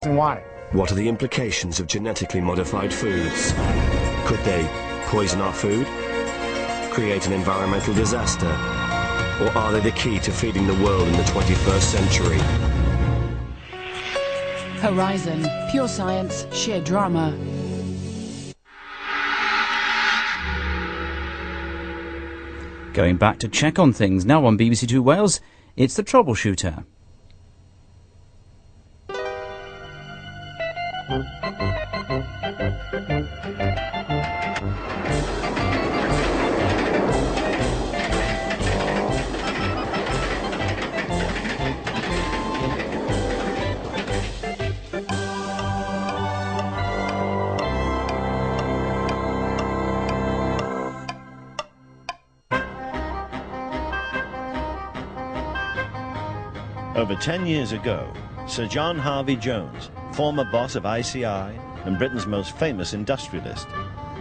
And why? What are the implications of genetically modified foods? Could they poison our food? Create an environmental disaster? Or are they the key to feeding the world in the 21st century? Horizon, pure science, sheer drama. Going back to check on things, now on BBC Two Wales, it's the Troubleshooter. Over 10 years ago, Sir John Harvey-Jones, former boss of ICI and Britain's most famous industrialist,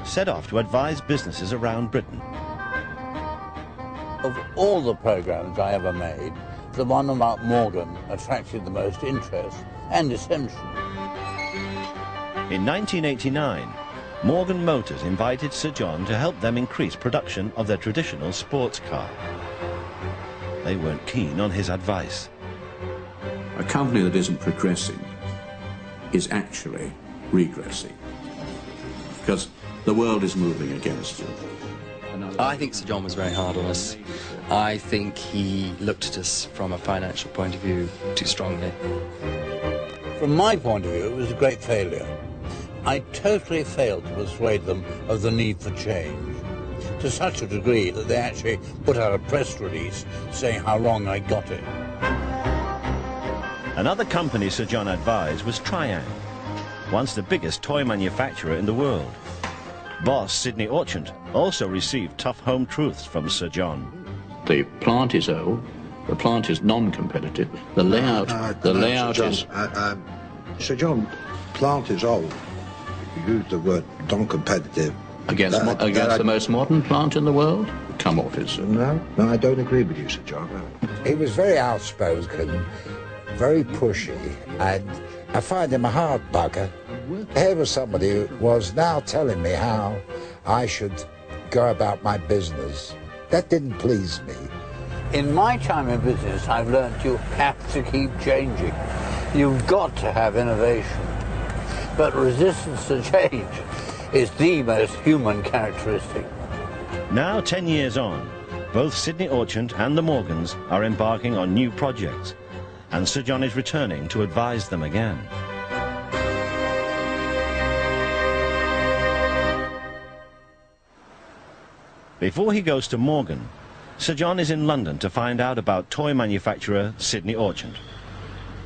set off to advise businesses around Britain. Of all the programmes I ever made, the one about Morgan attracted the most interest and attention. In 1989, Morgan Motors invited Sir John to help them increase production of their traditional sports car. They weren't keen on his advice. A company that isn't progressing is actually regressing, because the world is moving against you. I think Sir John was very hard on us. I think he looked at us from a financial point of view too strongly. From my point of view, it was a great failure. I totally failed to persuade them of the need for change, to such a degree that they actually put out a press release saying how wrong I got it. Another company Sir John advised was Triang, once the biggest toy manufacturer in the world. Boss Sidney Orchant also received tough home truths from Sir John. The plant is old, the plant is non-competitive, the layout is... Sir John, plant is old. You use the word non-competitive. Against the most modern plant in the world? Come off it, sir. No, I don't agree with you, Sir John. No. He was very outspoken, very pushy, and I find him a hard bugger. Here was somebody who was now telling me how I should go about my business. That didn't please me. In my time in business, I've learned you have to keep changing. You've got to have innovation. But resistance to change is the most human characteristic. Now, 10 years on, both Sidney Orchant and the Morgans are embarking on new projects, and Sir John is returning to advise them again. Before he goes to Morgan, Sir John is in London to find out about toy manufacturer Sidney Orchant.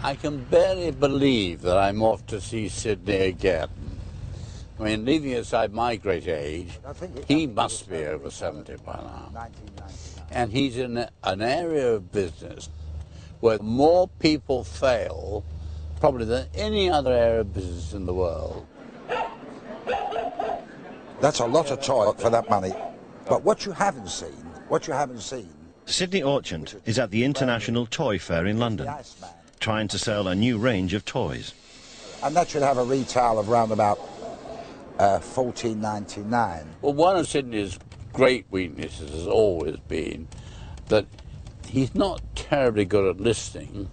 I can barely believe that I'm off to see Sidney again. I mean, leaving aside my great age, he must be over 70 by now. And he's in an area of business where more people fail probably than any other area of business in the world. That's a lot of toy for that money. But what you haven't seen... Sidney Orchant is at the International Toy Fair in London, trying to sell a new range of toys. And that should have a retail of around about $14.99. Well, one of Sidney's great weaknesses has always been that he's not terribly good at listening,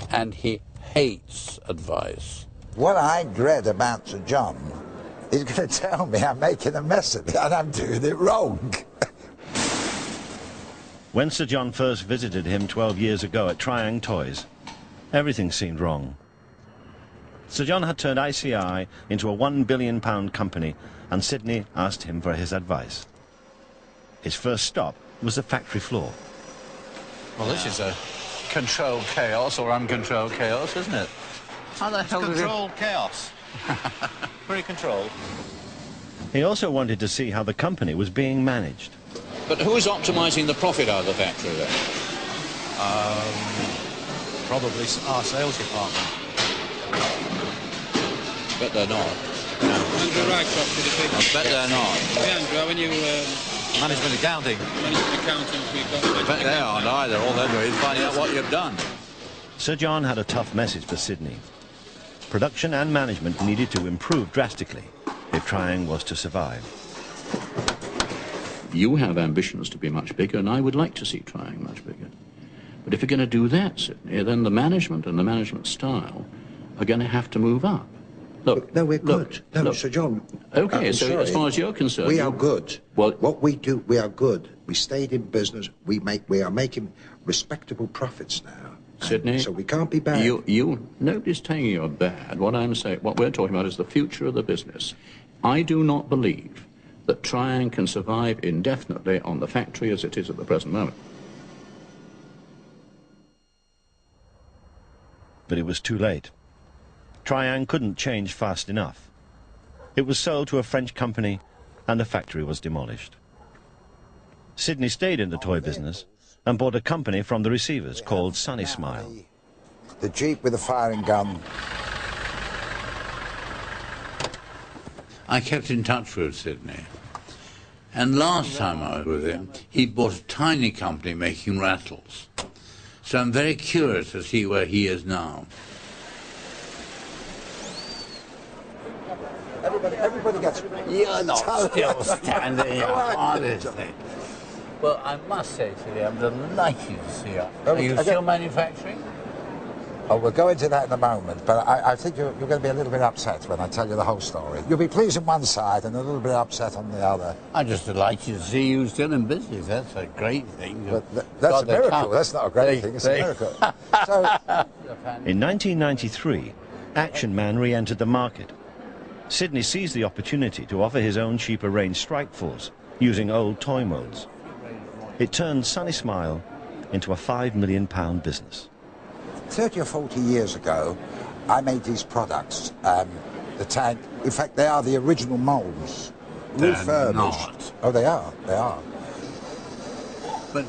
and he hates advice. What I dread about Sir John, he's going to tell me I'm making a mess of it and I'm doing it wrong. When Sir John first visited him 12 years ago at Triang Toys, everything seemed wrong. Sir John had turned ICI into a £1 billion company, and Sidney asked him for his advice. His first stop was the factory floor. Well, this is a controlled chaos or uncontrolled chaos, isn't it? How the hell did Controlled chaos. Very controlled. He also wanted to see how the company was being managed. But who's optimising the profit out of the factory then? Probably our sales department. Bet they're not. Andrew Rycroft did a big... I bet they're not. Hey, Andrew, how are you... Management accounting. Management accountants we've got... I bet they aren't either. All they're doing is finding out what you've done. Sir John had a tough message for Sidney. production and management needed to improve drastically if Triang was to survive. You have ambitions to be much bigger, and I would like to see Triang much bigger. But if you're going to do that, Sidney, then the management and the management style are going to have to move up. Look, no, we're good. No, Sir John. Okay, so as far as you're concerned, we are good. Well, what we do, we are good. We stayed in business. We are making respectable profits now. Sidney, so we can't be bad. Nobody's telling you you're bad. What we're talking about is the future of the business. I do not believe that Triang can survive indefinitely on the factory as it is at the present moment. But it was too late. Triang couldn't change fast enough. It was sold to a French company and the factory was demolished. Sidney stayed in the toy business and bought a company from the receivers called Sunny Smile. The Jeep with a firing gun. I kept in touch with Sidney. And last time I was with him, he bought a tiny company making rattles. So I'm very curious to see where he is now. Everybody gets... You're not still standing here, honestly. Well, I must say to you, I'm delighted to see you. Are you still manufacturing? Oh, we'll go into that in a moment, but I think you're going to be a little bit upset when I tell you the whole story. You'll be pleased on one side and a little bit upset on the other. I'm just delighted to see you still in business. That's a great thing. But that's a miracle. That's not a great thing. It's a miracle. So, in 1993, Action Man re-entered the market. Sidney seized the opportunity to offer his own cheaper range Strike Force using old toy molds. It turned Sunny Smile into a £5 million business. 30 or 40 years ago, I made these products. The tank, in fact, they are the original molds, refurbished. Not. Oh, they are. They are. But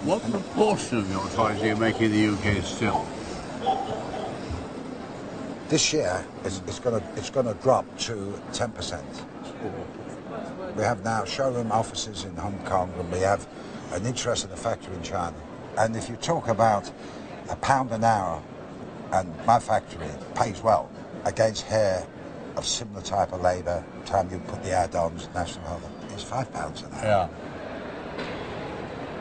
what proportion of your toys do you make in the UK still? This year, it's going to drop to 10%. We have now showroom offices in Hong Kong, and we have an interest in the factory in China. And if you talk about £1 an hour, and my factory pays well against hair of similar type of labour, time you put the add-ons, national health, it's £5 an hour.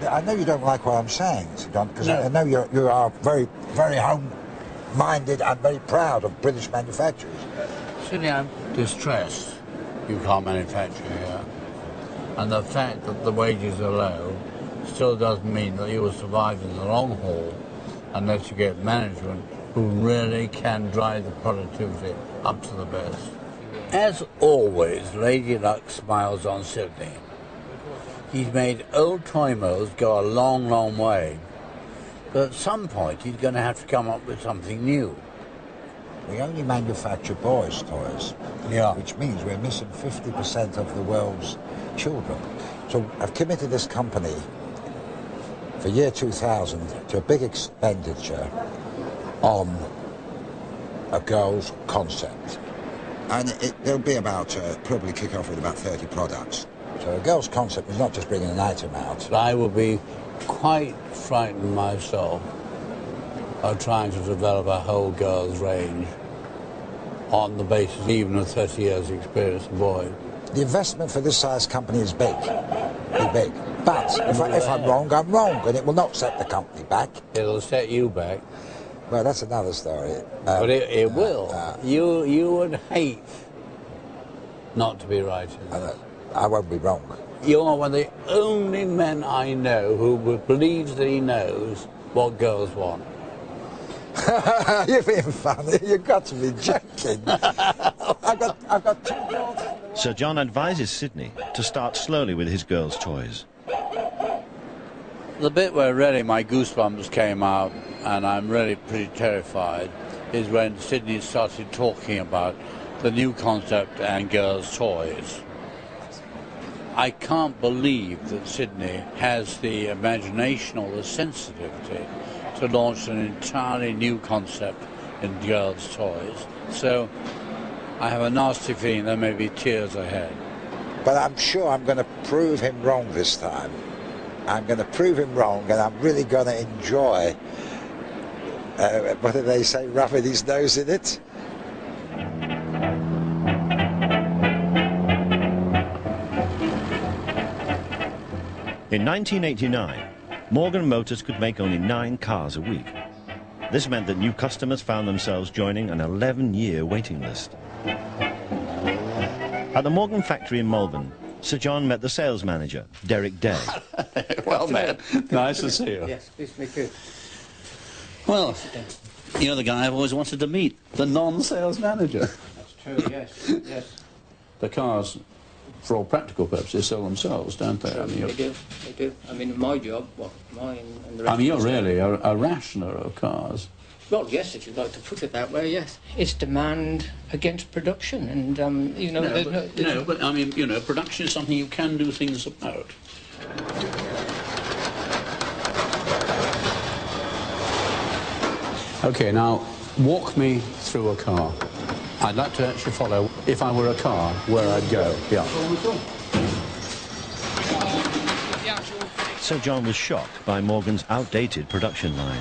Yeah. I know you don't like what I'm saying, Sir John, because I know you are very, very home-minded and very proud of British manufacturers. Sidney, I'm distressed you can't manufacture here. And the fact that the wages are low still doesn't mean that you will survive in the long haul unless you get management who really can drive the productivity up to the best. As always, Lady Luck smiles on Sidney. He's made old toy molds go a long, long way. But at some point, he's going to have to come up with something new. We only manufacture boys' toys, which means we're missing 50% of the world's children. So I've committed this company for year 2000 to a big expenditure on a girl's concept. And there'll be about, probably kick off with about 30 products. So a girl's concept is not just bringing an item out. I will be quite frightened myself of trying to develop a whole girls' range on the basis even of 30 years' experience of boy. The investment for this size company is big, big. But if I'm wrong, I'm wrong, and it will not set the company back. It'll set you back. Well, that's another story. But it will. You would hate not to be right. I won't be wrong. You are one of the only men I know who believes that he knows what girls want. You're being funny. You've got to be joking. I've got 2 girls. Sir John advises Sidney to start slowly with his girls' toys. The bit where really my goosebumps came out and I'm really pretty terrified is when Sidney started talking about the new concept and girls' toys. I can't believe that Sidney has the imagination or the sensitivity to launch an entirely new concept in girls' toys. So I have a nasty feeling there may be tears ahead. But I'm sure I'm going to prove him wrong this time. I'm going to prove him wrong, and I'm really going to enjoy, what do they say, rubbing his nose in it? In 1989, Morgan Motors could make only 9 cars a week. This meant that new customers found themselves joining an 11-year waiting list. At the Morgan factory in Malvern, Sir John met the sales manager, Derek Day. Well, man, nice to see you. Yes, please, me too. Well, you're the guy I've always wanted to meet, the non-sales manager. That's true, yes, yes. The cars, for all practical purposes, sell themselves, don't they? I mean, they do, they do. I mean, my job, well, mine and the rest I mean, you're of the really a rationer of cars. Well, yes, if you'd like to put it that way, yes. It's demand against production, and, you know... No, but I mean, you know, production is something you can do things about. OK, now, walk me through a car. I'd like to actually follow, if I were a car, where I'd go. Yeah. Sir John was shocked by Morgan's outdated production line.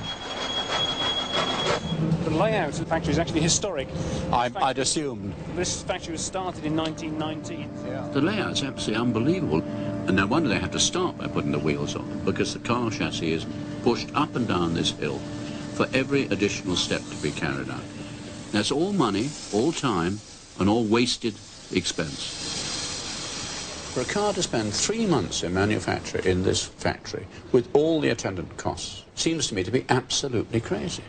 The layout of the factory is actually historic. I'd assumed. This factory was started in 1919. Yeah. The layout's absolutely unbelievable. And no wonder they have to start by putting the wheels on, because the car chassis is pushed up and down this hill for every additional step to be carried out. That's all money, all time, and all wasted expense. For a car to spend 3 months in manufacture in this factory, with all the attendant costs, seems to me to be absolutely crazy.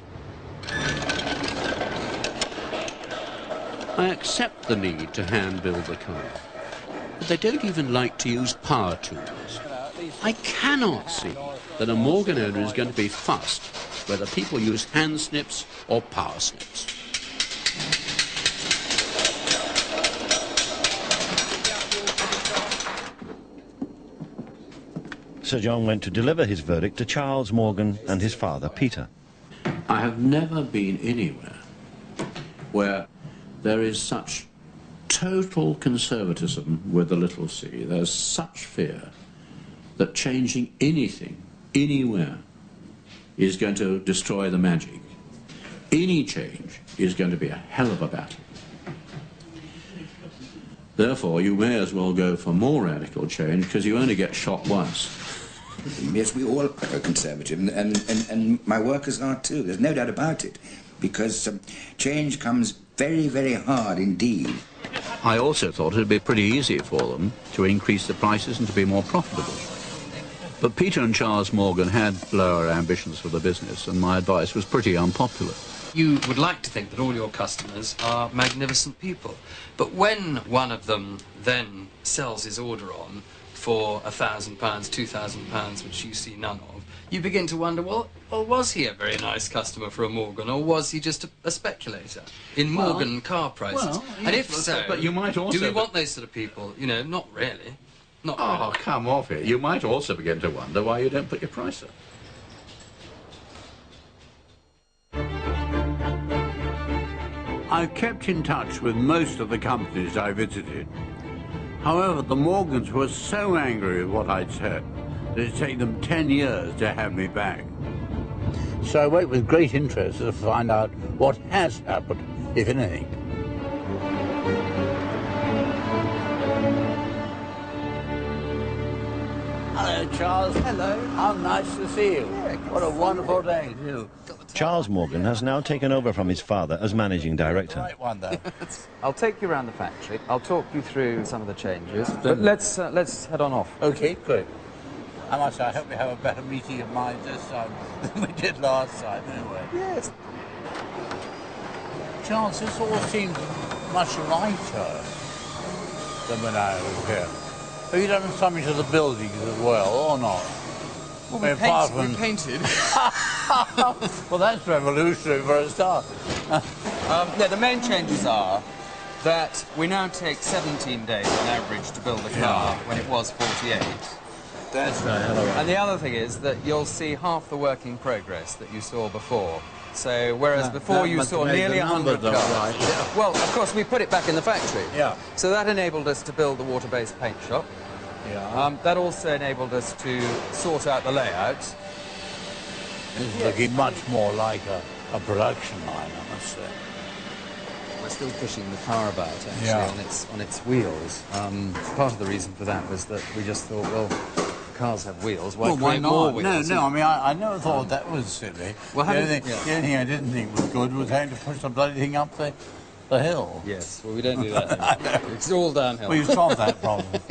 I accept the need to hand-build the car, but they don't even like to use power tools. I cannot see that a Morgan owner is going to be fussed whether people use hand snips or power snips. Sir John went to deliver his verdict to Charles Morgan and his father, Peter. I have never been anywhere where there is such total conservatism with the little c. There's such fear that changing anything, anywhere, is going to destroy the magic. Any change is going to be a hell of a battle. Therefore, you may as well go for more radical change, because you only get shot once. Yes, we all are conservative, and my workers are too. There's no doubt about it, because change comes very, very hard indeed. I also thought it would be pretty easy for them to increase the prices and to be more profitable. But Peter and Charles Morgan had lower ambitions for the business, and my advice was pretty unpopular. You would like to think that all your customers are magnificent people, but when one of them then sells his order on for £1,000, £2,000, which you see none of, you begin to wonder, well, was he a very nice customer for a Morgan, or was he just a speculator in Morgan car prices? Well, and yes, if so, but you might also... do we want those sort of people? You know, not really. Not Oh, really. come off it. You might also begin to wonder why you don't put your price up. I've kept in touch with most of the companies I visited. However, the Morgans were so angry with what I'd said that it'd take them 10 years to have me back. So I wait with great interest to find out what has happened, if anything. Hello, Charles. Hello. How nice to see you. What a wonderful day, too. Charles Morgan has now taken over from his father as managing director. Right one, though. I'll take you around the factory. I'll talk you through some of the changes. But let's head on off. Okay, great. I must say, I hope we have a better meeting of minds this time than we did last time, anyway. Yes. Charles, this all seems much lighter than when I was here. Have you done something to the buildings as well, or not? Well, we painted. Well, that's revolutionary for a start. No, the main changes are that we now take 17 days on average to build a car when it was 48. That's right. And the other thing is that you'll see half the work in progress that you saw before. So, whereas before you saw nearly 100 cars. Right, yeah. Well, of course, we put it back in the factory. Yeah. So that enabled us to build the water-based paint shop. Yeah. That also enabled us to sort out the layout. This is looking much more like a production line, I must say. We're still pushing the car about, actually, on its wheels. Part of the reason for that was that we just thought, well, cars have wheels, why Well, why create more not? wheels? No, I mean, I never thought that was silly. Well, the only thing I didn't think was good was having to push the bloody thing up the hill. Yes, well, we don't do that anymore. It's all downhill. Well, you solved that problem.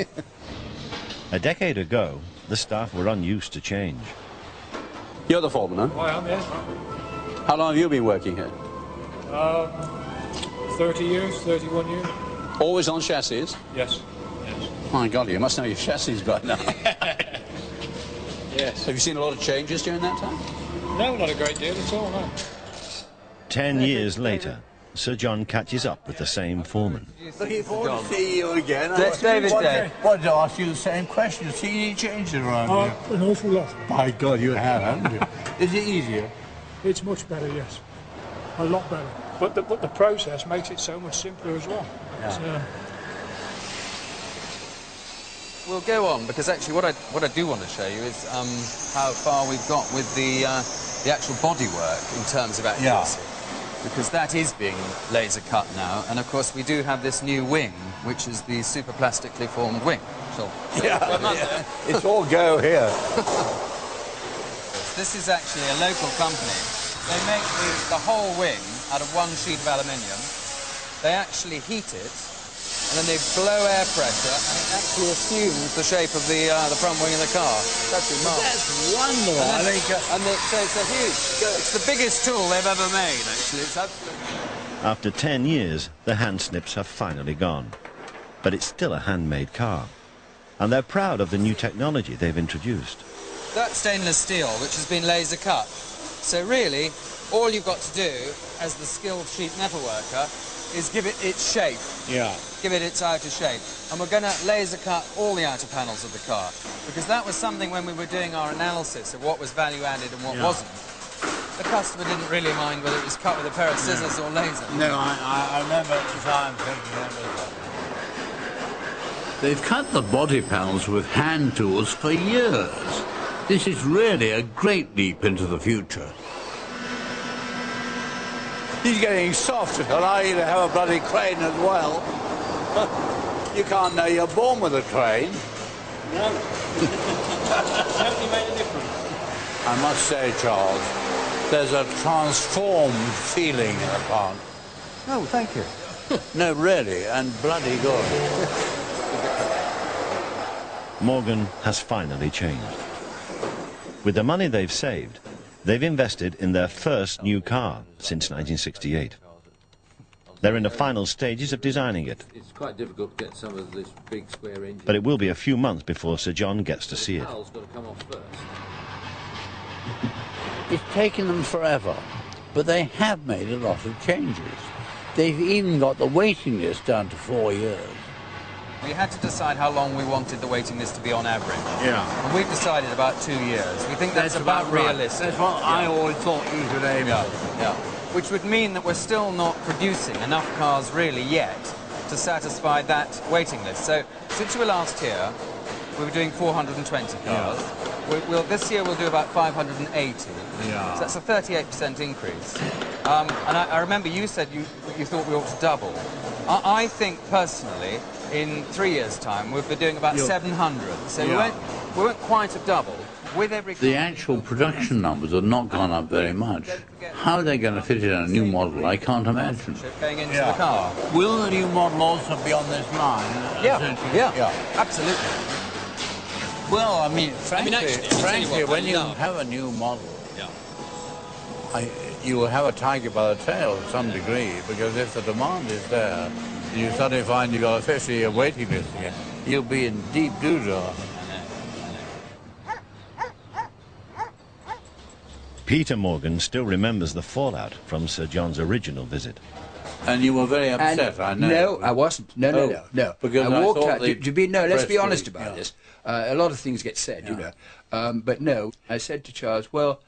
A decade ago, the staff were unused to change. You're the foreman, huh? I am, yes. How long have you been working here? 30 years, 31 years. Always on chassis? Yes. My God, you must know your chassis by now. Yes. Have you seen a lot of changes during that time? No, not a great deal at all, no. 10 years later, Sir John catches up with the same foreman. Looking forward to see you again. That's David Day. Wanted to ask you the same question. See any changes around here? An awful lot. My God, you have, haven't you? Is it easier? It's much better, yes. A lot better. But the process makes it so much simpler as well. Yeah. We'll go on, because actually what I do want to show you is how far we've got with the actual bodywork in terms of accuracy. Because that is being laser cut now, and of course we do have this new wing, which is the superplastically formed wing. So, It's all go here. This is actually a local company. They make the whole wing out of one sheet of aluminium. They actually heat it, and then they blow air pressure, and it actually assumes the shape of the front wing of the car. That's remarkable. That's wonderful. So it's a huge. It's the biggest tool they've ever made, actually. It's absolutely. After 10 years, the hand snips have finally gone. But it's still a handmade car. And they're proud of the new technology they've introduced. That's stainless steel, which has been laser cut. So really, all you've got to do, as the skilled sheet metal worker, is give it its shape. Yeah. Give it its outer shape. And we're going to laser cut all the outer panels of the car. Because that was something when we were doing our analysis of what was value added and what wasn't. The customer didn't really mind whether it was cut with a pair of scissors or laser. No, I remember at the time thinking that was... They've cut the body panels with hand tools for years. This is really a great leap into the future. He's getting soft, and I need to have a bloody crane as well. You can't know you're born with a crane. No. Certainly made a difference. I must say, Charles, there's a transformed feeling in the plant. Oh, thank you. No, really, and bloody good. Morgan has finally changed. With the money they've saved, they've invested in their first new car since 1968. They're in the final stages of designing it. It's quite difficult to get some of this big square engine. But it will be a few months before Sir John gets to see it. The hull's got to come off first. It's taken them forever, but they have made a lot of changes. They've even got the waiting list down to 4 years. We had to decide how long we wanted the waiting list to be on average. Yeah. And we've decided about 2 years. We think that's about realistic. That's what I always thought you should aim at. Yeah. Which would mean that we're still not producing enough cars really yet to satisfy that waiting list. So since we were last here, we were doing 420 cars. Yeah. This year we'll do about 580. Yeah. So that's a 38% increase. And I remember you said you thought we ought to double. I think personally, in 3 years' time, we'll be doing about 700. So we won't quite have doubled. With every the actual production numbers have not gone up very much. How they're going to fit in a new model, I can't imagine. Going into the car. Will the new model also be on this line? Yeah, absolutely. Well, I mean, frankly, actually, when you have a new model, you will have a tiger by the tail to some degree, because if the demand is there, you suddenly find you've got a 50-year waiting list again, you'll be in deep doo-dah. Peter Morgan still remembers the fallout from Sir John's original visit. And you were very upset, I know. No, I wasn't. No. Because I walked out. No, let's be honest about this. A lot of things get said, you know. But no, I said to Charles, well,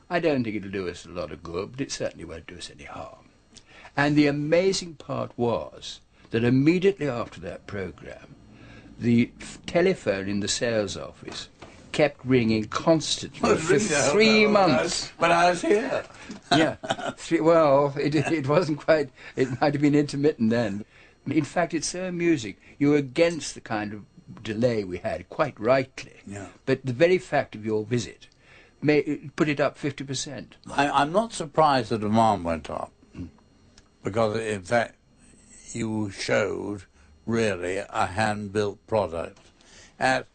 I don't think it'll do us a lot of good, but it certainly won't do us any harm. And the amazing part was that immediately after that programme, the telephone in the sales office kept ringing constantly for 3 months. When I was here. Yeah. It wasn't quite, it might have been intermittent then. In fact, it's so amusing. You're against the kind of delay we had, quite rightly. Yeah. But the very fact of your visit put it up 50%. I'm not surprised the demand went up, because in fact you showed really a hand-built product at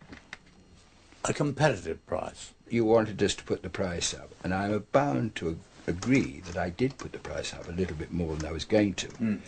a competitive price. You wanted us to put the price up, and I'm bound to agree that I did put the price up a little bit more than I was going to.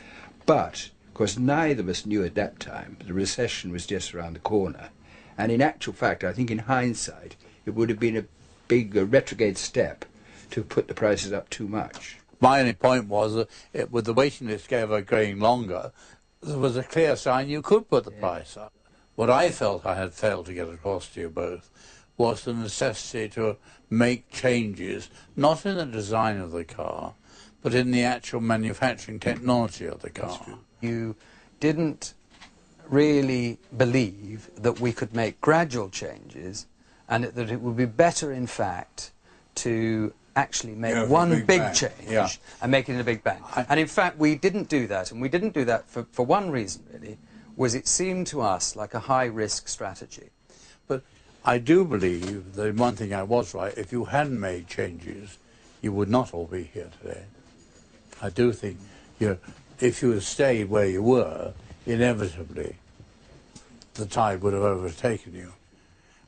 But, of course, neither of us knew at that time the recession was just around the corner. And in actual fact, I think in hindsight, it would have been a big retrograde step to put the prices up too much. My only point was that with the waiting list growing longer, there was a clear sign you could put the price up. What I felt I had failed to get across to you both was the necessity to make changes, not in the design of the car, but in the actual manufacturing technology of the car. You didn't really believe that we could make gradual changes, and that it would be better, in fact, to actually make one big change and make it in a big bang. And in fact, we didn't do that, and we didn't do that for one reason, really, was it seemed to us like a high-risk strategy. But I do believe that one thing I was right, if you hadn't made changes, you would not all be here today. I do think, if you had stayed where you were, inevitably the tide would have overtaken you.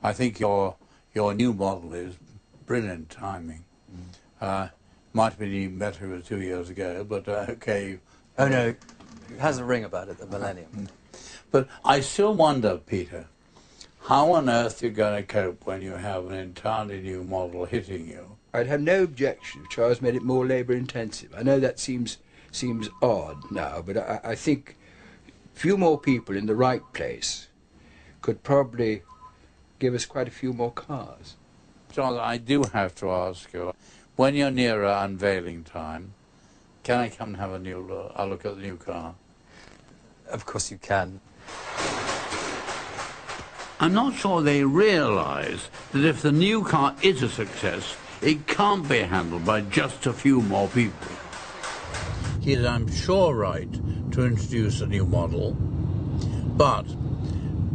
I think your new model is brilliant timing. Might have been even better if it was 2 years ago, but okay. Oh no, it has a ring about it, the millennium. But I still wonder, Peter, how on earth you're going to cope when you have an entirely new model hitting you? I'd have no objection if Charles made it more labour-intensive. I know that seems odd now, but I think a few more people in the right place could probably give us quite a few more cars. Charles, I do have to ask you, when you're nearer unveiling time, can I come and have a look at the new car? Of course you can. I'm not sure they realise that if the new car is a success, it can't be handled by just a few more people. He's, I'm sure, right to introduce a new model, but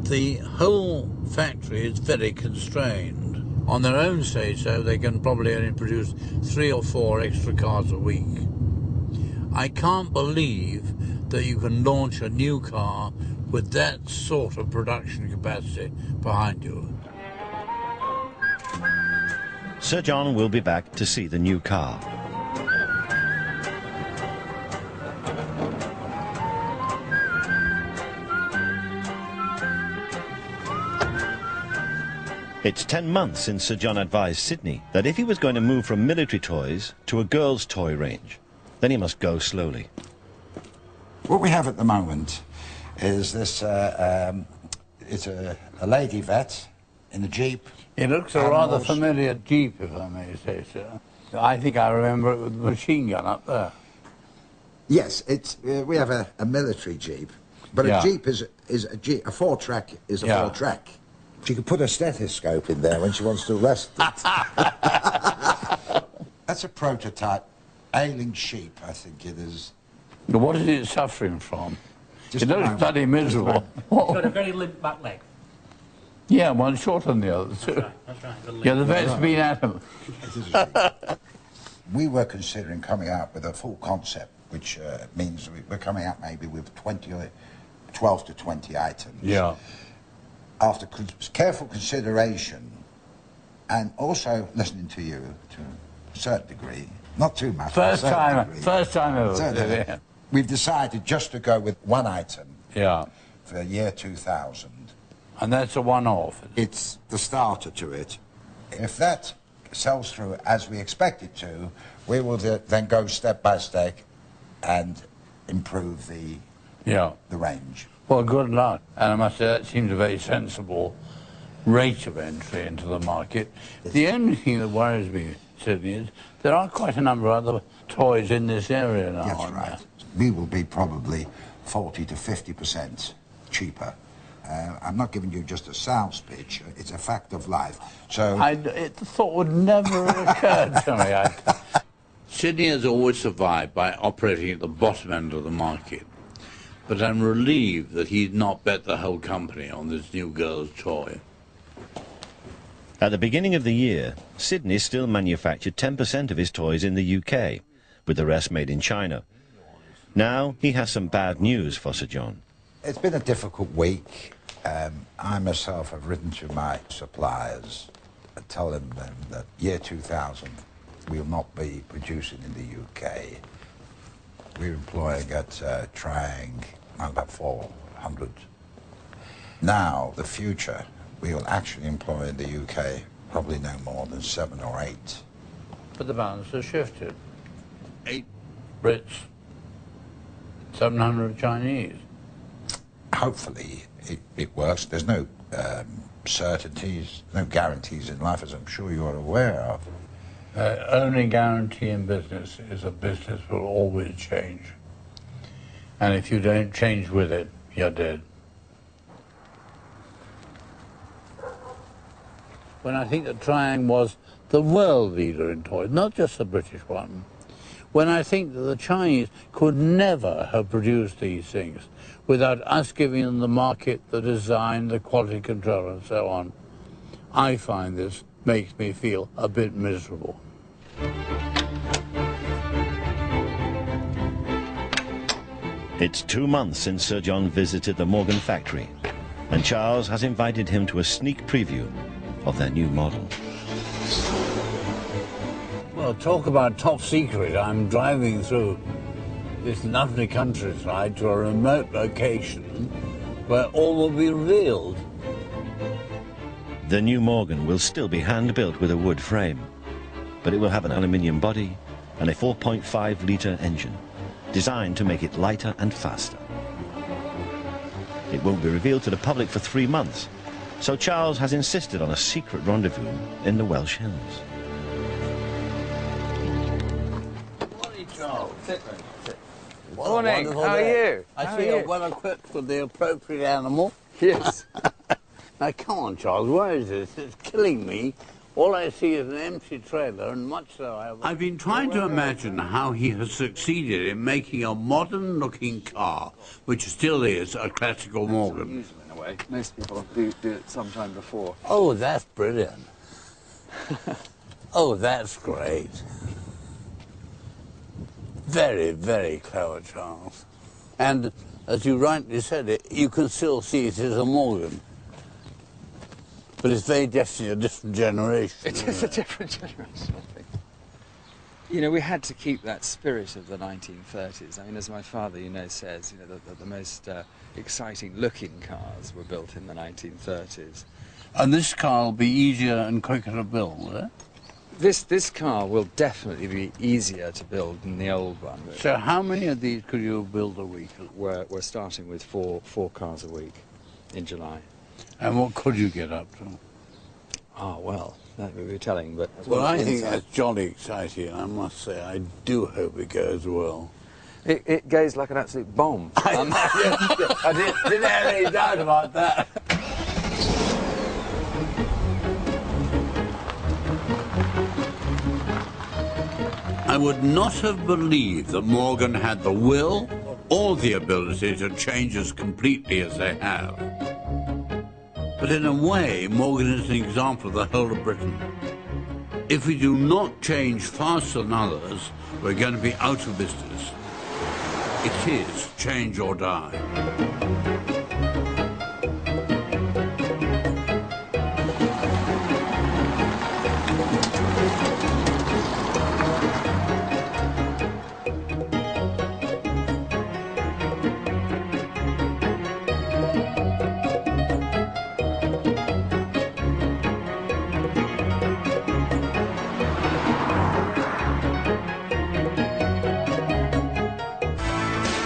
the whole factory is very constrained. On their own stage, so they can probably only produce 3 or 4 extra cars a week. I can't believe that you can launch a new car with that sort of production capacity behind you. Sir John will be back to see the new car. It's 10 months since Sir John advised Sidney that if he was going to move from military toys to a girls' toy range, then he must go slowly. What we have at the moment is this, it's a lady vet in a Jeep. It looks a rather familiar Jeep, if I may say so. I think I remember it with the machine gun up there. Yes, it's we have a military Jeep, but a Jeep is a Jeep. A 4-track is a 4-track. She could put a stethoscope in there when she wants to rest it. That's a prototype ailing sheep, I think it is. What is it suffering from? It looks bloody miserable. It's got a very limp back leg. Yeah, one shorter than the other too. That's right. Yeah, the vet's been at him. We were considering coming out with a full concept, which means we're coming out maybe with 12 to 20 items. Yeah. After careful consideration, and also listening to you to a certain degree, not too much. First time ever. We've decided just to go with one item. Yeah. For year 2000. And that's a one-off. It's the starter to it. If that sells through as we expect it to, we will then go step by step and improve the range. Well, good luck. And I must say that seems a very sensible rate of entry into the market. The only thing that worries me, Sidney, is there are quite a number of other toys in this area now. That's right. We will be probably 40 to 50% cheaper. I'm not giving you just a sales pitch, it's a fact of life. So the thought would never have occurred to me. Sydney has always survived by operating at the bottom end of the market. But I'm relieved that he'd not bet the whole company on this new girl's toy. At the beginning of the year, Sydney still manufactured 10% of his toys in the UK, with the rest made in China. Now he has some bad news for Sir John. It's been a difficult week. I myself have written to my suppliers and telling them that year 2000 we'll not be producing in the UK. We're employing at Triang about 400. Now, the future, we'll actually employ in the UK probably no more than 7 or 8. But the balance has shifted. 8 Brits, 700 Chinese. Hopefully it works. There's no certainties, no guarantees in life, as I'm sure you're aware of. Only guarantee in business is a business will always change. And if you don't change with it, you're dead. When I think that Triang was the world leader in toys, not just the British one, when I think that the Chinese could never have produced these things without us giving them the market, the design, the quality control and so on, I find this makes me feel a bit miserable. It's 2 months since Sir John visited the Morgan factory, and Charles has invited him to a sneak preview of their new model. Well, talk about top secret. I'm driving through this lovely countryside to a remote location where all will be revealed. The new Morgan will still be hand-built with a wood frame, but it will have an aluminium body and a 4.5-litre engine, designed to make it lighter and faster. It won't be revealed to the public for 3 months, so Charles has insisted on a secret rendezvous in the Welsh Hills. Morning, Charles. Sit, mate, sit. Morning, how are you? I see you're well equipped with the appropriate animal. Yes. Now, come on, Charles, where is this? It's killing me. All I see is an empty trailer, and much so I have... I've been trying to imagine how he has succeeded in making a modern-looking car, which still is a classical Morgan. Unusual in a way. Most people do it sometime before. Oh, that's brilliant. Oh, that's great. Very, very clever, Charles. And, as you rightly said, you can still see it as a Morgan. But it's very definitely a different generation. It is a different generation, I think. You know, we had to keep that spirit of the 1930s. I mean, as my father, you know, says, you know, the most exciting-looking cars were built in the 1930s. And this car will be easier and quicker to build, will it? This car will definitely be easier to build than the old one. So how many of these could you build a week? We're starting with four cars a week in July. And what could you get up to? Oh, well, that would be telling, but... Well, I think that's jolly exciting, I must say. I do hope it goes well. It goes like an absolute bomb. I didn't have any doubt about that. I would not have believed that Morgan had the will or the ability to change as completely as they have. But in a way, Morgan is an example of the whole of Britain. If we do not change faster than others, we're going to be out of business. It is change or die.